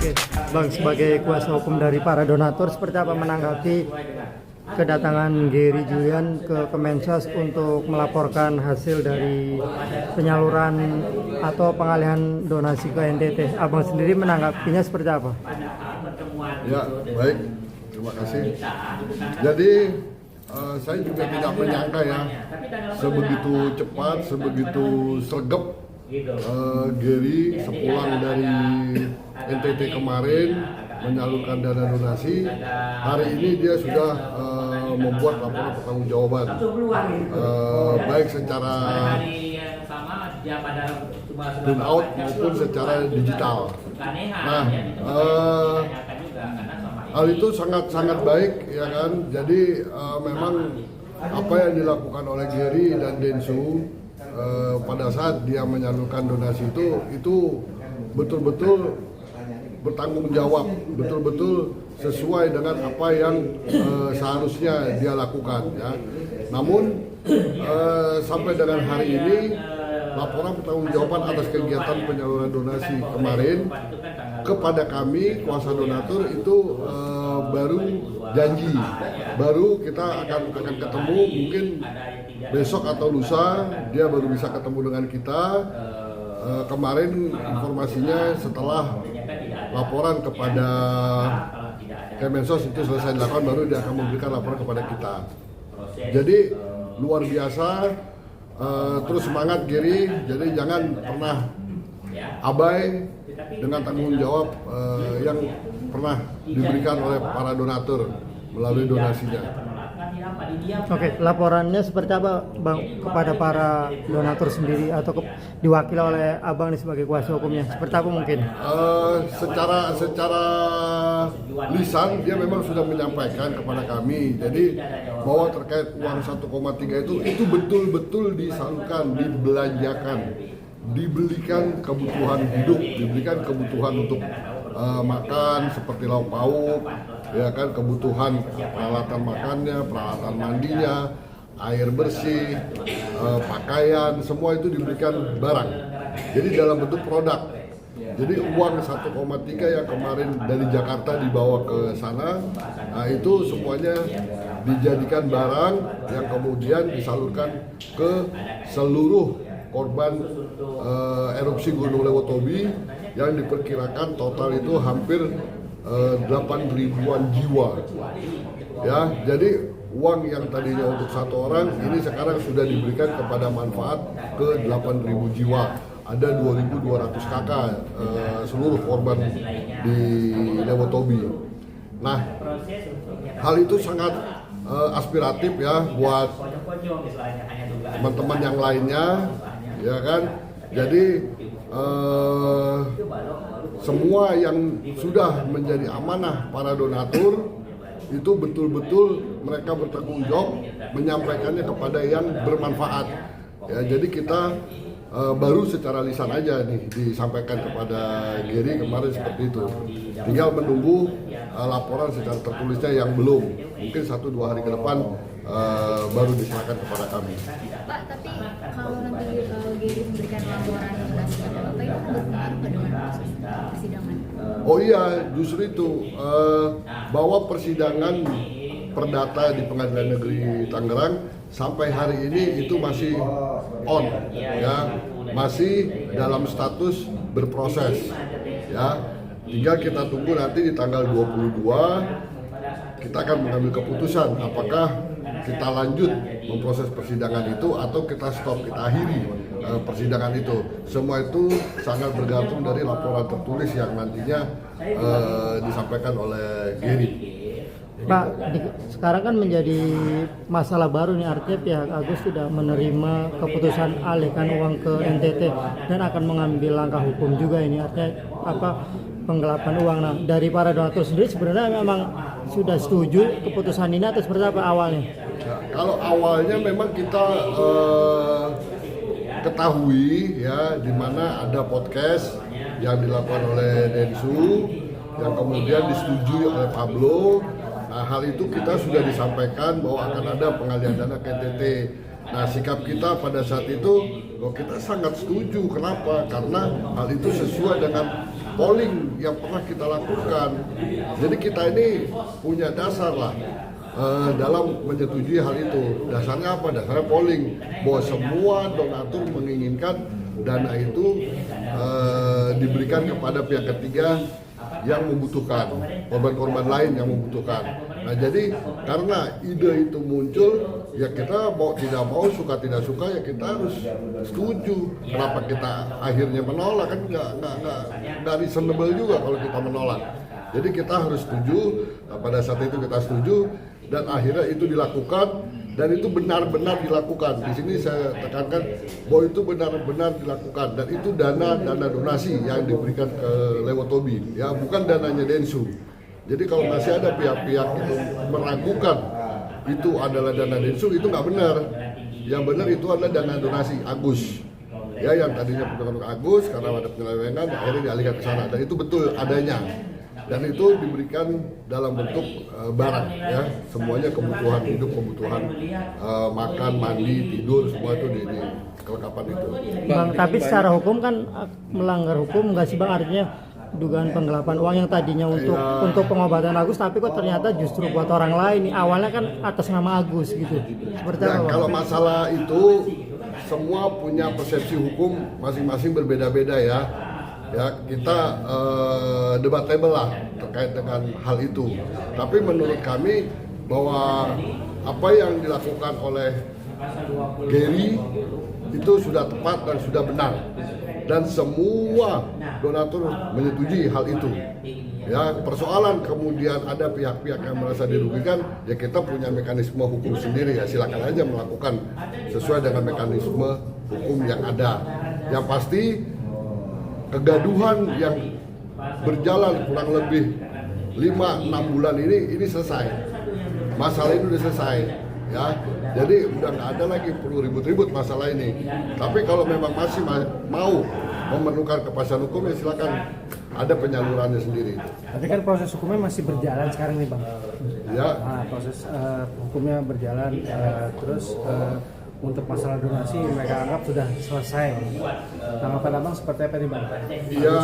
Oke, Bang, sebagai kuasa hukum dari para donatur, seperti apa menanggapi kedatangan Gary Julian ke Kemensos untuk melaporkan hasil dari penyaluran atau pengalihan donasi ke NTT? Abang sendiri menanggapinya seperti apa? Ya, baik. Terima kasih. Jadi, saya juga tidak menyangka ya, sebegitu cepat, sebegitu sergap Gary sepulang dari NTT kemarin menyalurkan dana donasi. Hari ini dia sudah membuat laporan pertanggungjawaban, baik secara print out maupun secara digital. Nah, hal itu sangat baik ya kan. Jadi memang apa yang dilakukan oleh Gary dan Densu pada saat dia menyalurkan donasi itu betul-betul bertanggung jawab, betul-betul sesuai dengan apa yang seharusnya dia lakukan ya. Namun sampai dengan hari ini laporan pertanggungjawaban atas kegiatan penyaluran donasi kemarin kepada kami kuasa donatur itu baru janji, baru kita akan ketemu mungkin besok atau lusa. Dia baru bisa ketemu dengan kita. Kemarin informasinya setelah laporan kepada Kemensos itu selesai dilakukan, baru dia akan memberikan laporan kepada kita. Jadi luar biasa, terus semangat Gary. Jadi jangan pernah abai dengan tanggung jawab yang pernah diberikan oleh para donatur melalui donasinya. Oke, laporannya seperti apa, Bang, kepada para donatur sendiri atau diwakili oleh Abang sebagai kuasa hukumnya? Seperti apa mungkin? Secara lisan dia memang sudah menyampaikan kepada kami. Jadi bahwa terkait uang 1,3 itu betul-betul disalurkan, dibelanjakan, dibelikan kebutuhan hidup, dibelikan kebutuhan untuk makan seperti lauk pauk, ya kan, kebutuhan peralatan makannya, peralatan mandinya, air bersih, pakaian, semua itu diberikan barang. Jadi dalam bentuk produk. Jadi uang 1,3 yang kemarin dari Jakarta dibawa ke sana, nah itu semuanya dijadikan barang yang kemudian disalurkan ke seluruh korban erupsi Gunung Lewotobi yang diperkirakan total itu hampir 8.000-an jiwa. Ya, jadi uang yang tadinya untuk satu orang ini sekarang sudah diberikan kepada manfaat ke 8.000 jiwa. Ada 2.200 kakak seluruh korban di Lewotobi. Nah, hal itu sangat aspiratif ya buat teman-teman yang lainnya, ya kan. Jadi semua yang sudah menjadi amanah para donatur itu betul-betul mereka bertanggung jawab menyampaikannya kepada yang bermanfaat. Ya, jadi kita baru secara lisan aja nih disampaikan kepada Gary kemarin seperti itu. Tinggal menunggu laporan secara tertulisnya yang belum. Mungkin 1-2 hari ke depan baru diserahkan kepada kami. Pak, tapi kalau nanti Gary memberikan laporan donasi kepada Bapak itu kan berpengaruh ke dengan proses persidangan? Oh iya, justru itu bahwa persidangan perdata di Pengadilan Negeri Tangerang sampai hari ini itu masih on, ya, masih dalam status berproses, ya. Tinggal kita tunggu nanti di tanggal 22 kita akan mengambil keputusan apakah kita lanjut memproses persidangan itu atau kita stop, kita akhiri persidangan itu. Semua itu sangat bergantung dari laporan tertulis yang nantinya disampaikan oleh Gary. Pak, sekarang kan menjadi masalah baru nih, artinya pihak Agus sudah menerima keputusan alihkan uang ke NTT dan akan mengambil langkah hukum juga ini, artinya apa, penggelapan uang. Nah, dari para donatur sendiri sebenarnya memang sudah setuju keputusan ini atau seperti apa awalnya? Ya, kalau awalnya memang kita ketahui ya, di mana ada podcast yang dilakukan oleh Densu yang kemudian disetujui oleh Pablo. Nah, hal itu kita sudah disampaikan bahwa akan ada pengalihan dana ke NTT. Nah, sikap kita pada saat itu, kita sangat setuju. Kenapa? Karena hal itu sesuai dengan polling yang pernah kita lakukan. Jadi kita ini punya dasar lah dalam menyetujui hal itu. Dasarnya apa? Dasarnya polling, bahwa semua donatur menginginkan dana itu diberikan kepada pihak ketiga yang membutuhkan, korban-korban lain yang membutuhkan. Nah jadi karena ide itu muncul, ya kita mau tidak mau, suka tidak suka, ya kita harus setuju. Kenapa kita akhirnya menolak? Kan nggak reasonable juga kalau kita menolak. Jadi kita harus setuju. Nah, pada saat itu kita setuju dan akhirnya itu dilakukan. Dan itu benar-benar dilakukan. Di sini saya tekankan bahwa itu benar-benar dilakukan, dan itu dana donasi yang diberikan ke Lewotobi, ya bukan dananya Densu. Jadi kalau masih ada pihak-pihak itu meragukan itu adalah dana Densu, itu nggak benar. Yang benar itu adalah dana donasi Agus. Ya, yang tadinya bukan Agus karena ada penyelewengan akhirnya dialihkan ke sana, dan itu betul adanya. Dan itu diberikan dalam bentuk barang, ya semuanya kebutuhan hidup, kebutuhan makan, mandi, tidur, semua itu di kelengkapan itu. Bang, tapi secara hukum kan melanggar hukum nggak sih Bang? Artinya dugaan penggelapan uang yang tadinya untuk pengobatan Agus, tapi kok ternyata justru buat orang lain nih. Awalnya kan atas nama Agus gitu. Seperti ya, apa Bang? kalau masalah itu semua punya persepsi hukum masing-masing berbeda-beda ya. Ya kita debatable lah terkait dengan hal itu. Tapi menurut kami bahwa apa yang dilakukan oleh Gary itu sudah tepat dan sudah benar, dan semua donatur menyetujui hal itu. Ya, persoalan kemudian ada pihak-pihak yang merasa dirugikan, ya kita punya mekanisme hukum sendiri, ya silakan aja melakukan sesuai dengan mekanisme hukum yang ada. Yang pasti kegaduhan yang berjalan kurang lebih 5-6 bulan ini selesai. Masalah ini udah selesai, ya. Jadi udah nggak ada lagi perlu ribut-ribut masalah ini. Tapi kalau memang masih mau memerlukan kepastian hukum, ya silakan, ada penyalurannya sendiri. Tapi kan proses hukumnya masih berjalan sekarang nih Bang. Ya. Nah, proses hukumnya berjalan, terus untuk masalah donasi mereka anggap sudah selesai. Tanggapan Abang seperti apa nih Bang? Ya,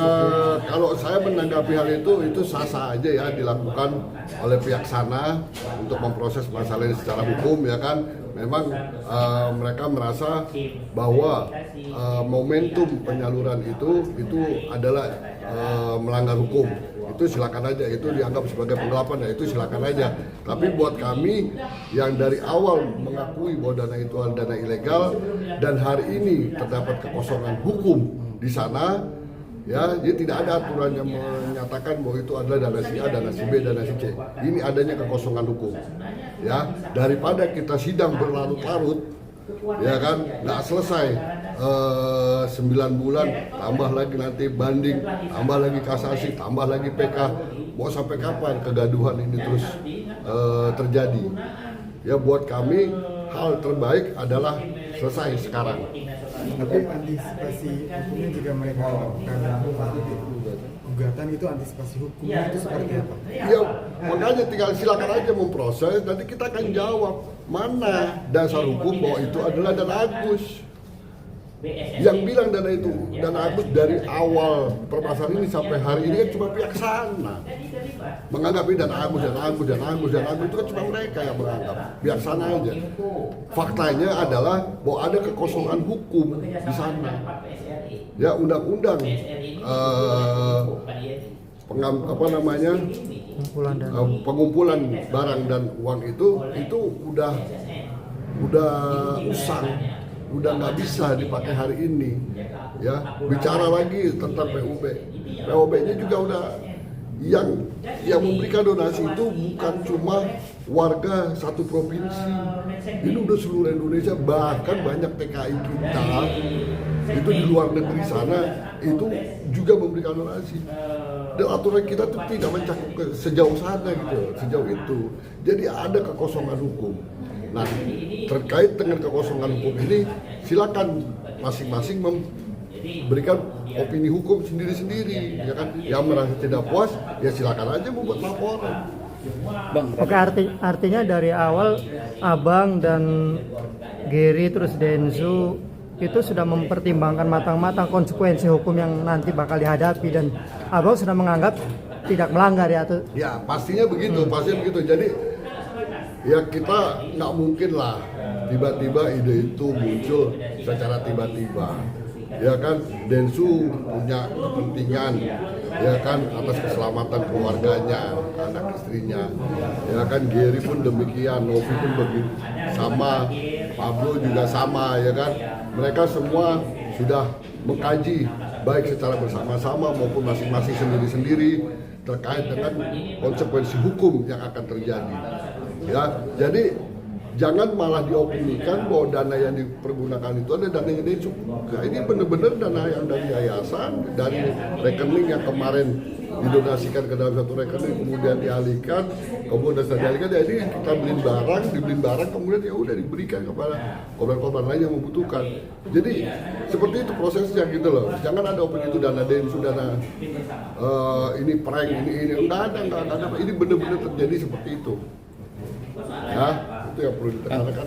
kalau saya menanggapi hal itu sah-sah aja ya dilakukan oleh pihak sana untuk memproses masalah ini secara hukum, ya kan. Memang mereka merasa bahwa momentum penyaluran itu adalah melanggar hukum. Itu silakan aja, itu dianggap sebagai penggelapan, ya itu silakan aja. Tapi buat kami yang dari awal mengakui bahwa dana itu adalah dana ilegal dan hari ini terdapat kekosongan hukum di sana, ya jadi tidak ada aturan yang menyatakan bahwa itu adalah dana si A, dana si B, dana si C. Ini adanya kekosongan hukum, ya daripada kita sidang berlarut-larut, ya kan nggak selesai 9 bulan, tambah lagi nanti banding, tambah lagi kasasi, tambah lagi PK, mau sampai kapan kegaduhan ini terus terjadi? Ya buat kami hal terbaik adalah selesai sekarang. Tapi antisipasi hukumnya jika mereka melakukan gugatan itu, antisipasi hukumnya itu seperti apa? Ya makanya tinggal silakan aja memproses, nanti kita akan jawab mana dasar hukum bahwa itu adalah dana Agus. Yang bilang dana Agus dari awal permasalahan ini sampai hari ini kan cuma pihak sana. Menganggap ini dana Agus itu kan cuma mereka yang menganggap, pihak sana aja. Faktanya adalah bahwa ada kekosongan hukum di sana. Ya undang-undang pengumpulan barang dan uang itu udah usang, udah nggak bisa dipakai hari ini. Ya bicara lagi tentang POB-nya juga udah yang memberikan donasi itu bukan cuma warga satu provinsi, ini udah seluruh Indonesia, bahkan banyak TKI kita itu di luar negeri sana itu juga memberikan donasi. Dan aturan kita tuh tidak mencakup sejauh sana gitu, sejauh itu. Jadi ada kekosongan hukum. Nah, terkait dengan kekosongan hukum ini, silakan masing-masing memberikan opini hukum sendiri-sendiri, ya kan? Yang merasa tidak puas, ya silakan aja membuat laporan. Bang, Oke, artinya dari awal Abang dan Gary terus Densu itu sudah mempertimbangkan matang-matang konsekuensi hukum yang nanti bakal dihadapi, dan Abang sudah menganggap tidak melanggar ya atau Ya pastinya begitu, Jadi ya kita nggak mungkin lah tiba-tiba ide itu muncul secara tiba-tiba. Ya kan, Densu punya kepentingan, ya kan, atas keselamatan keluarganya, anak istrinya. Ya kan, Gary pun demikian, Novi pun begitu, sama, Pablo juga sama, ya kan. Mereka semua sudah mengkaji baik secara bersama-sama maupun masing-masing sendiri-sendiri terkait dengan konsekuensi hukum yang akan terjadi. Ya, jadi jangan malah diopinikan bahwa dana yang dipergunakan itu ada dana yang Densu. Nah, ini benar-benar dana yang dari yayasan, dari rekening yang kemarin didonasikan ke dalam satu rekening, kemudian dialihkan, jadi kita dibeliin barang, kemudian ya udah diberikan kepada korban-korban lain yang membutuhkan. Jadi seperti itu prosesnya gitu loh. Jangan ada opini itu dana Densu, dana ini prank, ini enggak ada. Ini benar-benar terjadi seperti itu. Ya, itu yang perlu ditekankan.